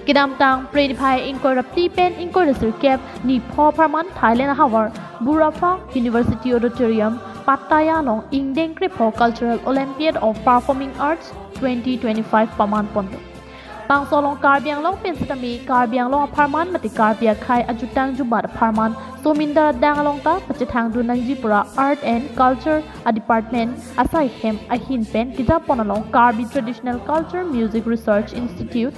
Kidamtang Predipai Incorrupti Pen Incorrupti Cap Ni Po Parman Thailand Hawar Burafa University Auditorium Pattaya Long Ingdeng Kripo Cultural Olympiad of Performing Arts 2025 Paman Pondo Bangsolong Karbiang Long Pensitami Karbiang Long Parman Mati Karbia Kai Ajutang Jubat Parman Sominda Dangalong Ta Pachetang Dunang Jipura Art and Culture a Department Asai Hem Ahin Pen Kita Ponalong Karbi Traditional Culture Music Research Institute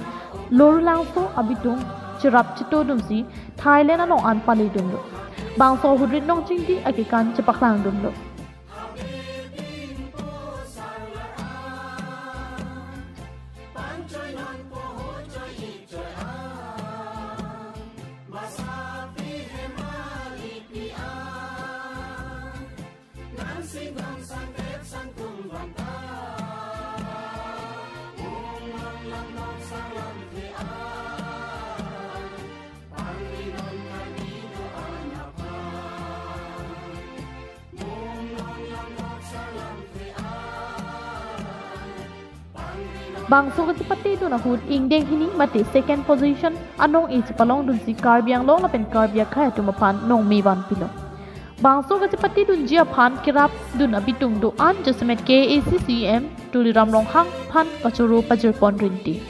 Lorulangso Abitung Chirap Chito Dumsi Thailand Anong Anpali Dumlo Bangso Hudrit Nong Chingdi Akikan Chipaklang Dumlo Bangso kachepati tu nahut Ingdeng hini mati second position anong kachepalong dun si Karbiang long lapen Karbia kaya tumapan nong miwan pilo. Bangso kachepati dun jia pan kirap dun abitung do an jasmet KACCM tuliram long hang pan kachuru pajirpon rinti.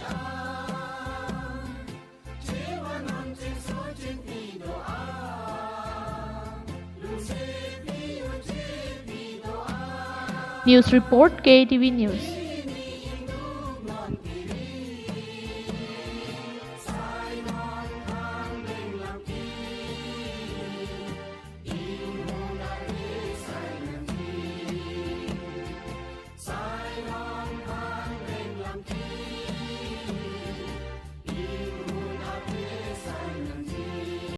News report KTV News.